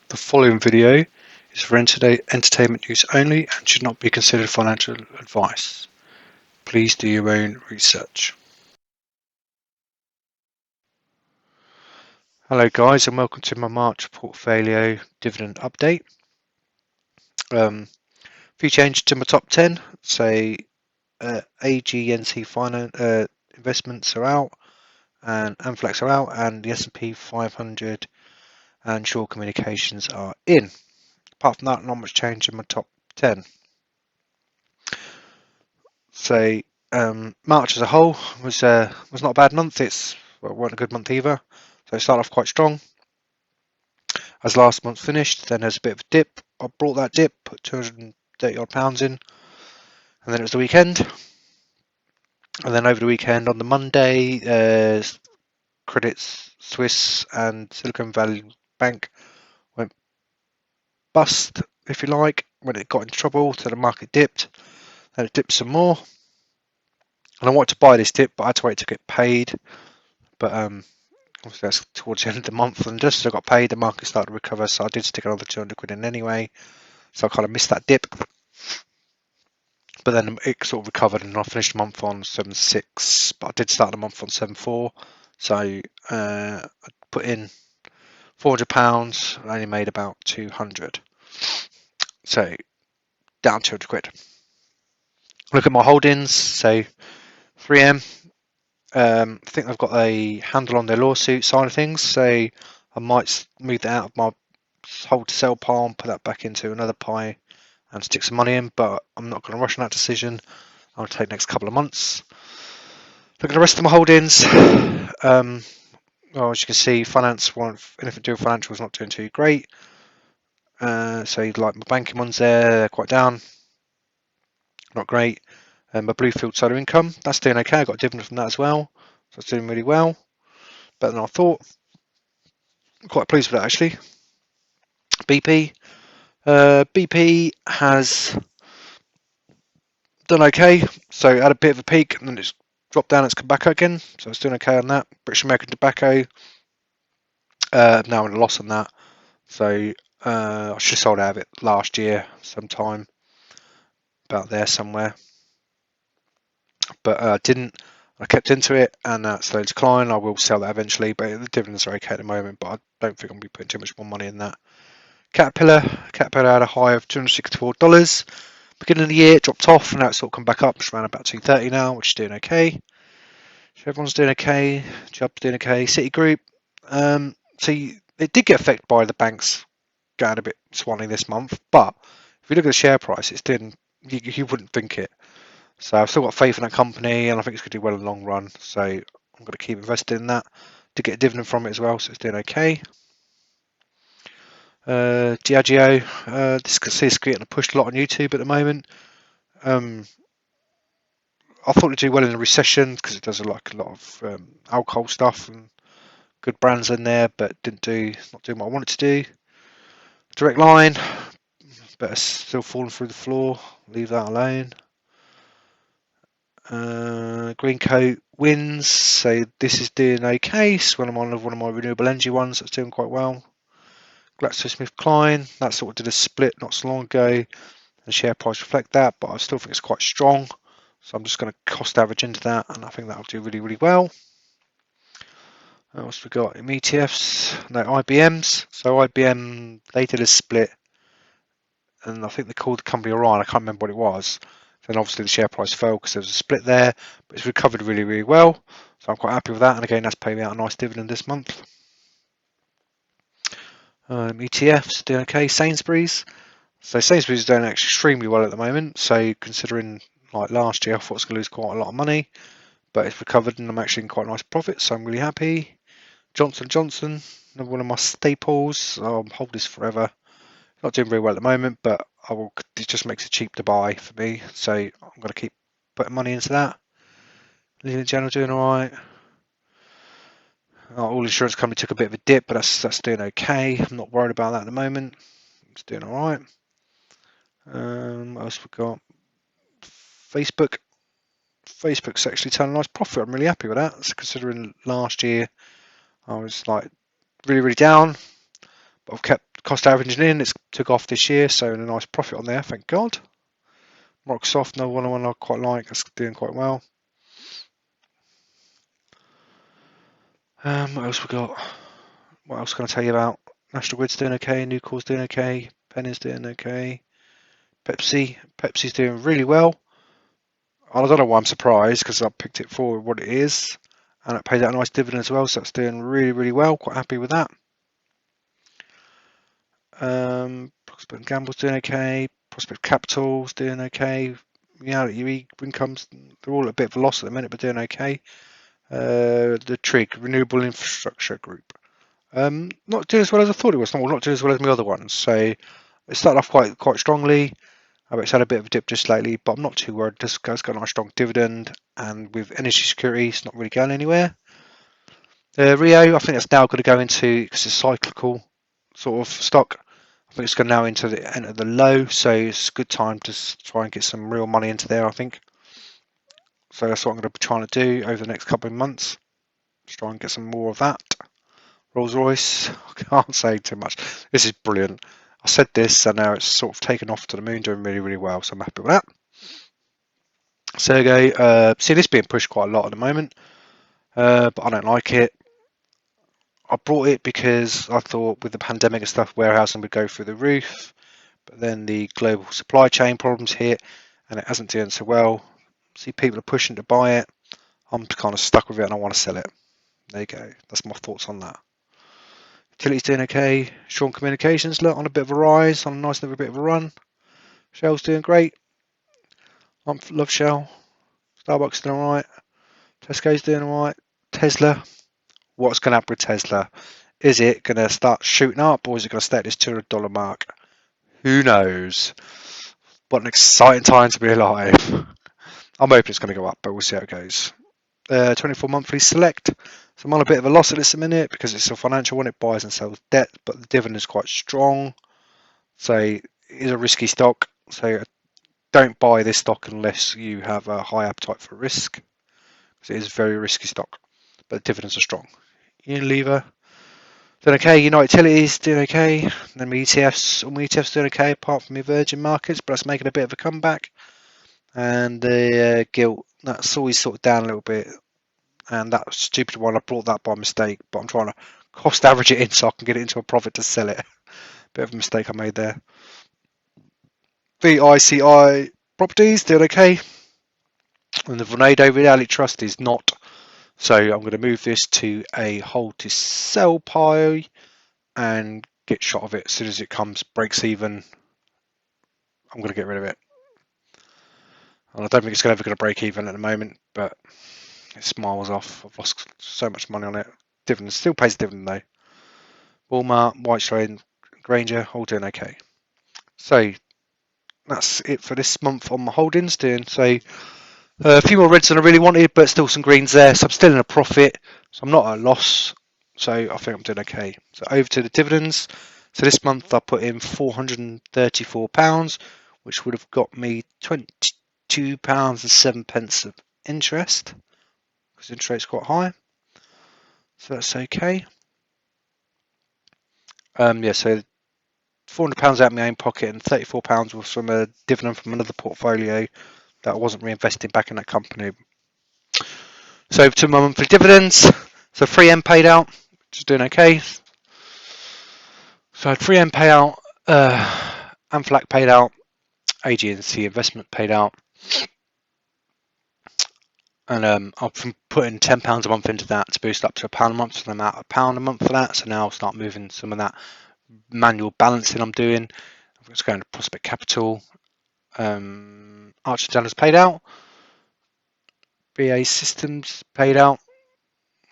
The following video is for entertainment use only and should not be considered financial advice. Please do your own research. Hello guys and welcome to my March portfolio dividend update. Few changes to my top 10. Say AGNC finance investments are out and Amflex are out and the S&P 500 and Shaw Communications are in. Apart from that, not much change in my top 10. So March as a whole was not a bad month. It wasn't a good month either. So it started off quite strong. As last month finished, then there's a bit of a dip. I brought that dip, put 230 odd pounds in, and then it was the weekend. And then over the weekend on the Monday, Credit Suisse and Silicon Valley Bank went bust, if you like, when it got into trouble. So the market dipped, and it dipped some more. And I wanted to buy this dip, but I had to wait to get paid. But obviously that's towards the end of the month, and just as I got paid, the market started to recover, so I did stick another 200 quid in anyway. So I kind of missed that dip, but then it sort of recovered, and I finished the month on 7.6, but I did start the month on 7.4. So I put in £400, I only made about 200, so down 200 quid. Look at my holdings, so 3M. I think they've got a handle on their lawsuit side of things, so I might move that out of my hold to sell pile and put that back into another pie and stick some money in, but I'm not going to rush on that decision. I'll take the next couple of months. Look at the rest of my holdings. Well, as you can see, anything to do with financials not doing too great. So like my banking ones they're quite down, not great. My Bluefield Solar Income, that's doing okay. I got a dividend from that as well, so it's doing really well, better than I thought. I'm quite pleased with that actually. BP has done okay, so it had a bit of a peak and then it's dropped down, it's come back again, so it's doing okay on that. British American Tobacco, now in a loss on that, so I should have sold out of it last year sometime, about there somewhere, but I didn't. I kept into it and that slowly declined. I will sell that eventually, but the dividends are okay at the moment, but I don't think I'm going to be putting too much more money in that. Caterpillar had a high of $264. Beginning of the year, it dropped off, and now it's sort of come back up. It's around about 230 now, which is doing okay. So everyone's doing okay. Chubb's doing okay. Citigroup. It did get affected by the banks going a bit swanny this month, but if you look at the share price, it's doing. You wouldn't think it. So I've still got faith in that company, and I think it's going to do well in the long run. So I'm going to keep investing in that to get a dividend from it as well. So it's doing okay. Diageo, this is getting pushed a lot on YouTube at the moment. I thought it'd do well in a recession because it does a lot of alcohol stuff and good brands in there, but not doing what I wanted to do. Direct Line, but still falling through the floor. Leave that alone. Greencoat wins, so this is doing okay. So when I'm on one of my renewable energy ones, that's doing quite well. GlaxoSmithKline, that sort of did a split not so long ago. The share price reflect that, but I still think it's quite strong. So I'm just going to cost average into that, and I think that'll do really, really well. What else we got? ETFs, no, IBMs. So IBM, they did a split, and I think they called the company Orion. I can't remember what it was. Then obviously the share price fell because there was a split there, but it's recovered really, really well. So I'm quite happy with that. And again, that's paying me out a nice dividend this month. ETFs doing okay. Sainsbury's. So Sainsbury's is doing extremely well at the moment. So considering like last year, I thought it was going to lose quite a lot of money, but it's recovered and I'm actually in quite a nice profit. So I'm really happy. Johnson & Johnson, another one of my staples. I'll hold this forever. Not doing very well at the moment, but it just makes it cheap to buy for me. So I'm going to keep putting money into that. Leland General doing all right. All insurance company took a bit of a dip, but that's doing okay. I'm not worried about that at the moment. It's doing all right. What else we got? Facebook's actually turned a nice profit. I'm really happy with that. So considering last year I was like really, really down, but I've kept cost averaging in, it's took off this year, so a nice profit on there, thank God. Microsoft, another one I quite like, that's doing quite well. What else we got? What else can I tell you about? National Grid's doing okay, Nucor's doing okay, Penny's doing okay. Pepsi's doing really well. I don't know why I'm surprised, because I picked it for what it is, and it pays out a nice dividend as well, so it's doing really, really well. Quite happy with that. Prospect Gamble's doing okay. Prospect Capital's doing okay. Reality Income's, they're all at a bit of a loss at the minute, but doing okay. The Trig Renewable Infrastructure Group, not doing as well as I thought it was. Not doing as well as my other ones. So it started off quite strongly. It's had a bit of a dip just lately, but I'm not too worried. This guy's got a nice strong dividend, and with energy security, it's not really going anywhere. Rio, I think that's now going to go into, because it's cyclical sort of stock. I think it's going now into the low, so it's a good time to try and get some real money into there, I think. So that's what I'm going to be trying to do over the next couple of months. Just try and get some more of that. Rolls-Royce, I can't say too much. This is brilliant. I said this, and now it's sort of taken off to the moon, doing really, really well. So I'm happy with that. Sergey, see this being pushed quite a lot at the moment, but I don't like it. I brought it because I thought with the pandemic and stuff, warehousing would go through the roof, but then the global supply chain problems hit, and it hasn't done so well. See, people are pushing to buy it. I'm kind of stuck with it, and I want to sell it. There you go. That's my thoughts on that. Utilities doing okay. Sean Communications, look, on a bit of a rise, on a nice little bit of a run. Shell's doing great. I love Shell. Starbucks doing alright. Tesco's doing alright. Tesla. What's going to happen with Tesla? Is it going to start shooting up, or is it going to stay at this $200 mark? Who knows? What an exciting time to be alive. I'm hoping it's going to go up, but we'll see how it goes. 24 monthly select. So I'm on a bit of a loss at this minute because it's a financial one. It buys and sells debt, but the dividend is quite strong. So it is a risky stock. So don't buy this stock unless you have a high appetite for risk, because it is a very risky stock, but the dividends are strong. Unilever doing okay. United Utilities doing okay. Then my ETFs, all my ETFs doing okay, apart from the emerging markets, but that's making a bit of a comeback. And the gilt, that's always sort of down a little bit. And that stupid one, I brought that by mistake, but I'm trying to cost average it in so I can get it into a profit to sell it. Bit of a mistake I made there. VICI Properties doing okay. And the Vornado Reality Trust is not. So I'm going to move this to a hold to sell pile and get shot of it as soon as it comes, breaks even. I'm going to get rid of it. And I don't think it's ever going to break even at the moment, but it's miles off. I've lost so much money on it. Dividend still pays dividend though. Walmart, Whitestone, Granger, all doing okay. So that's it for this month on my holdings. Doing so a few more reds than I really wanted, but still some greens there. So I'm still in a profit. So I'm not at a loss. So I think I'm doing okay. So over to the dividends. So this month I put in £434, which would have got me £22.07 of interest, because interest rate's quite high. So that's okay. Yeah, so £400 out of my own pocket, and £34 was from a dividend from another portfolio that I wasn't reinvesting back in that company. So over to my monthly dividends. So 3M paid out, which is doing okay. So I had 3M payout, Amflac paid out, AG&C investment paid out, and I've been putting £10 a month into that to boost up to £1 a month. So I'm at £1 a month for that. So now I'll start moving some of that manual balancing I'm doing. I'm just going to Prospect Capital. Archer Daniels paid out. BA Systems paid out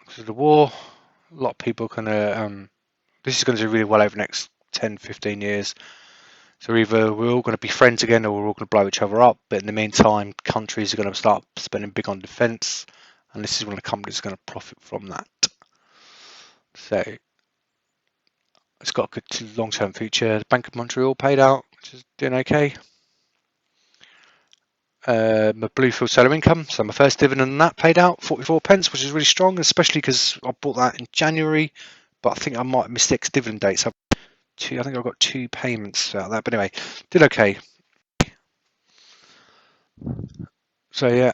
because of the war. A lot of people kind of this is going to do really well over the next 10-15 years. So either we're all going to be friends again, or we're all going to blow each other up. But in the meantime, countries are going to start spending big on defence, and this is when the companies are going to profit from that. So it's got a good long-term future. The Bank of Montreal paid out, which is doing okay. My Bluefield Solar Income, so my first dividend on that paid out 44p, which is really strong, especially because I bought that in January, but I think I might have missed the dividend dates. two. I think I've got 2 payments out of that, but anyway, did okay. So yeah,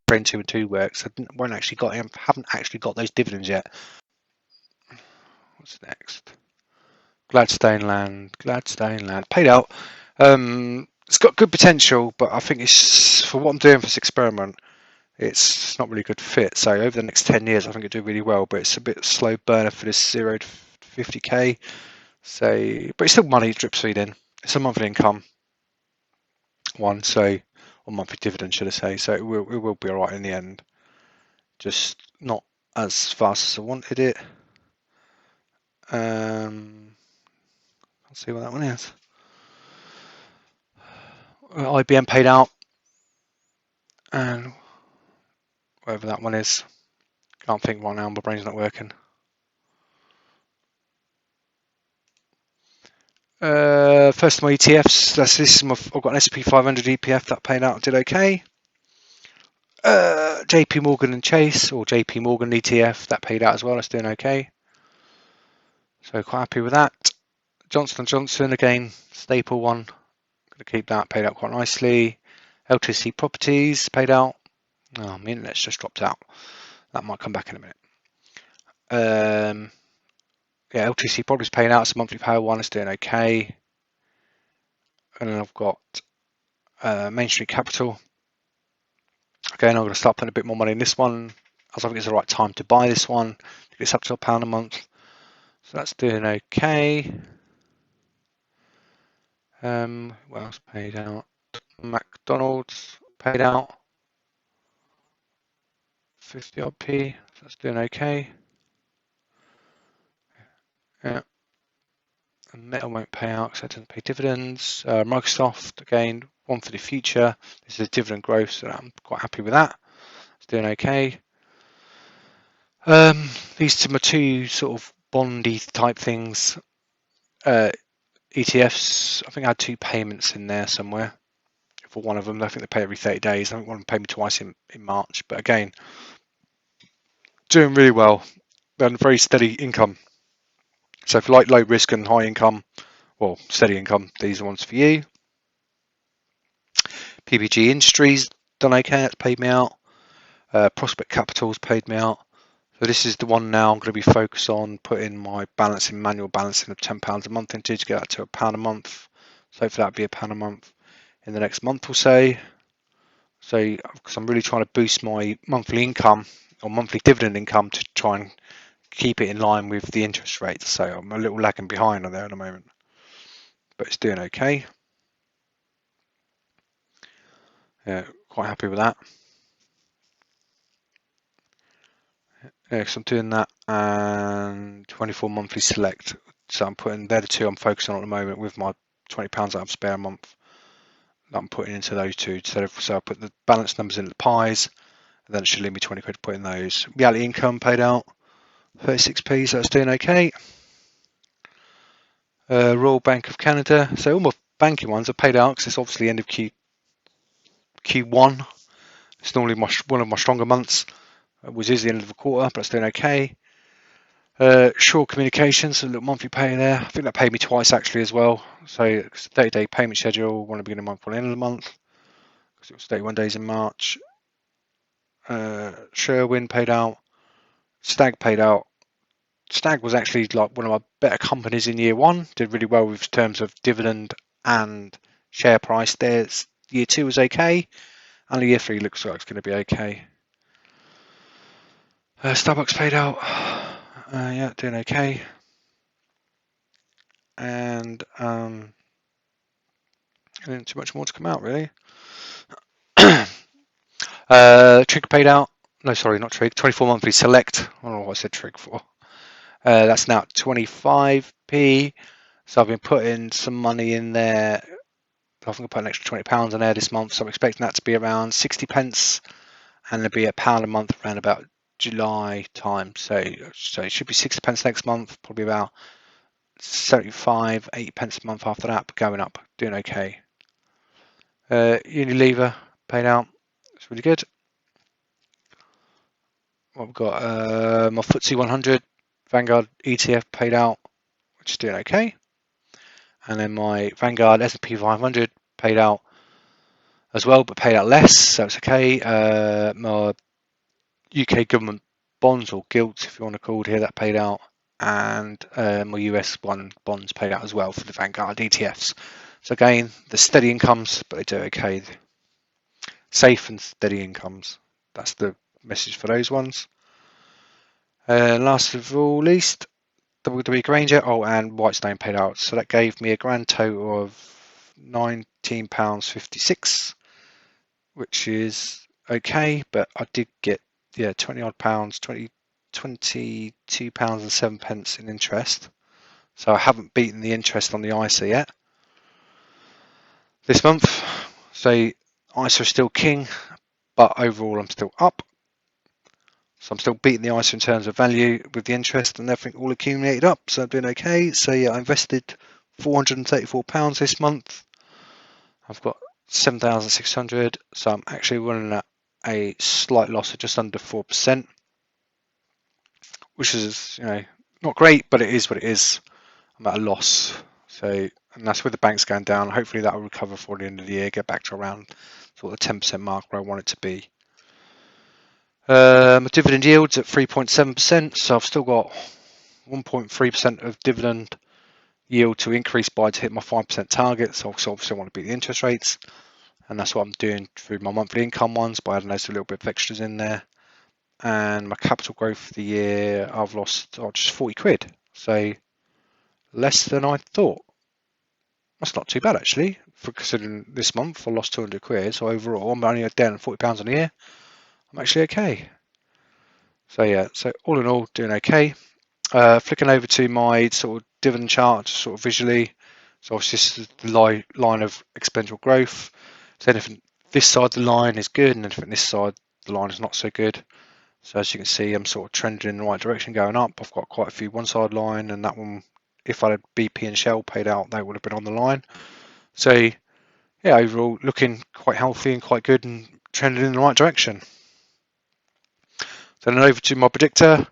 Brain 2 and 2 works. Haven't actually got those dividends yet. What's next? Gladstone Land paid out. It's got good potential, but I think it's for what I'm doing for this experiment. It's not really good fit. So over the next 10 years, I think it'll do really well, but it's a bit slow burner for this 0 to 50k. So, but it's still money drips feed in. It's a monthly income one, so or monthly dividend, should I say? So it will be all right in the end. Just not as fast as I wanted it. Let's see what that one is. IBM paid out, and whatever that one is, can't think right now. My brain's not working. First of my ETFs. I've got an S&P 500 ETF that paid out, did okay. JP Morgan and Chase, or JP Morgan ETF, that paid out as well. That's doing okay. So quite happy with that. Johnson & Johnson, again, staple one. Going to keep that, paid out quite nicely. LTC Properties paid out. Oh, my internet's just dropped out. That might come back in a minute. Yeah, LTC Properties paying out. It's a monthly power one. It's doing okay. And then I've got Main Street Capital. Again, I'm going to start putting a bit more money in this one, as I think it's the right time to buy this one. It's up to £1 a month. So that's doing okay. What else paid out? McDonald's paid out 50 odd p. So that's doing okay. Yeah. And Meta won't pay out because that doesn't pay dividends. Microsoft, again, one for the future. This is dividend growth, so I'm quite happy with that. It's doing okay. These are my two sort of bondy type things. ETFs, I think I had 2 payments in there somewhere for one of them. I think they pay every 30 days. I think one of them paid me twice in March. But again, doing really well and very steady income. So if you like low risk and high income, well, steady income, these are ones for you. PPG Industries, done okay, that's paid me out. Prospect Capital's paid me out. So this is the one now I'm going to be focused on putting my manual balancing of £10 a month into to get that to £1 a month. So hopefully that'll be £1 a month in the next month or so. So because I'm really trying to boost my monthly income or monthly dividend income to try and keep it in line with the interest rates. So I'm a little lagging behind on there at the moment, but it's doing okay. Yeah, quite happy with that. Yeah, so I'm doing that and 24 monthly select. So I'm putting, they're the two I'm focusing on at the moment with my £20 that I've spare a month that I'm putting into those two. So I put the balance numbers in the pies, and then it should leave me 20 quid to put in those. Reality income paid out 36p, so it's doing okay. Royal Bank of Canada. So all my banking ones are paid out because it's obviously end of Q1. It's normally one of my stronger months, which is the end of the quarter, but it's doing okay. Shaw Communications, a little monthly pay there. I think that paid me twice actually as well. So it's a 30-day payment schedule, one at the beginning of the month, one at the end of the month, because it was 31 days in March. Sherwin paid out. Stag paid out. Stag was actually like one of my better companies in year one. Did really well with terms of dividend and share price. There's year 2 was okay, and year 3 looks like it's going to be okay. Starbucks paid out. Yeah, doing okay. And too much more to come out really. Trig paid out. No, sorry, not Trig. 24 monthly select. I don't know what I said Trig for. That's now 25p. So I've been putting some money in there. I think I put an extra £20 in there this month. So I'm expecting that to be around 60 pence, and it'll be £1 a month around about July time. So it should be 60 pence next month, probably about 75, 80 pence a month after that, but going up, doing okay. Unilever paid out. It's really good. What we've got, my FTSE 100 Vanguard ETF paid out, which is doing okay. And then my Vanguard S&P 500 paid out as well, but paid out less, so it's okay. My UK government bonds, or gilts if you want to call it here, that paid out, and my US bonds paid out as well for the Vanguard ETFs. So again, the steady incomes, but they do okay. Safe and steady incomes. That's the message for those ones. Last of all, least, WWE Granger, and Whitestone paid out. So that gave me a grand total of £19.56, which is okay, but I did get 20 odd pounds, 22 pounds and 7 pence in interest. So I haven't beaten the interest on the ISA yet this month. So ISA is still king, but overall I'm still up. So I'm still beating the ISA in terms of value with the interest and everything all accumulated up. So I'm doing okay. So yeah, I invested £434 this month. I've got 7,600. So I'm actually running at a slight loss of just under 4%, which is, not great, but it is what it is. I'm at a loss. So, and that's with the banks going down. Hopefully that will recover for the end of the year, get back to around sort of the 10% mark where I want it to be. My dividend yield's at 3.7%, so I've still got 1.3% of dividend yield to increase by to hit my 5% target. So obviously I want to beat the interest rates, and that's what I'm doing through my monthly income ones by adding those a little bit of extras in there. And my capital growth for the year, I've lost just 40 quid, so less than I thought. That's not too bad actually, for considering this month I lost 200 quid. So overall I'm only down £40 on the year. I'm actually okay. So yeah, so all in all, doing okay. Flicking over to my sort of dividend chart, just sort of visually. So obviously this is the line of exponential growth. So anything this side of the line is good, and anything this side the line is not so good. So as you can see, I'm sort of trending in the right direction, going up. I've got quite a few one side line, and that one, if I had BP and Shell paid out, they would have been on the line. So yeah, overall looking quite healthy and quite good, and trending in the right direction. So then over to my predictor.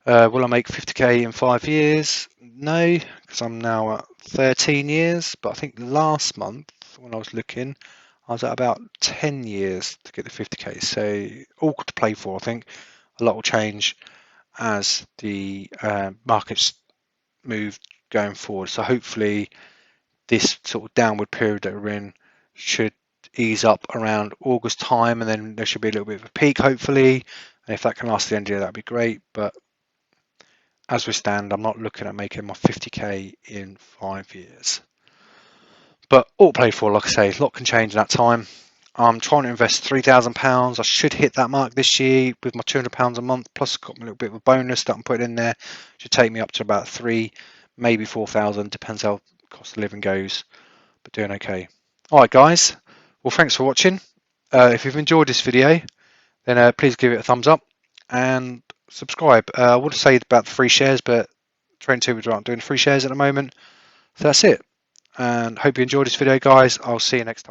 Will I make 50k in 5 years? No, because I'm now at 13 years. But I think last month when I was looking, I was at about 10 years to get the 50k. So all to play for. I think a lot will change as the markets move going forward. So hopefully this sort of downward period that we're in should ease up around August time, and then there should be a little bit of a peak hopefully. And if that can last the end of the year, that'd be great. But as we stand, I'm not looking at making my 50k in 5 years. But all play for, like I say, a lot can change in that time. I'm trying to invest £3,000. I should hit that mark this year with my £200 a month, plus got a little bit of a bonus that I'm putting in there. Should take me up to about 3, maybe 4,000, depends how cost of living goes, but doing okay. All right, guys. Well, thanks for watching. If you've enjoyed this video, then please give it a thumbs up and subscribe. I would say about the free shares, but TradingTubers aren't doing free shares at the moment. So that's it. And hope you enjoyed this video, guys. I'll see you next time.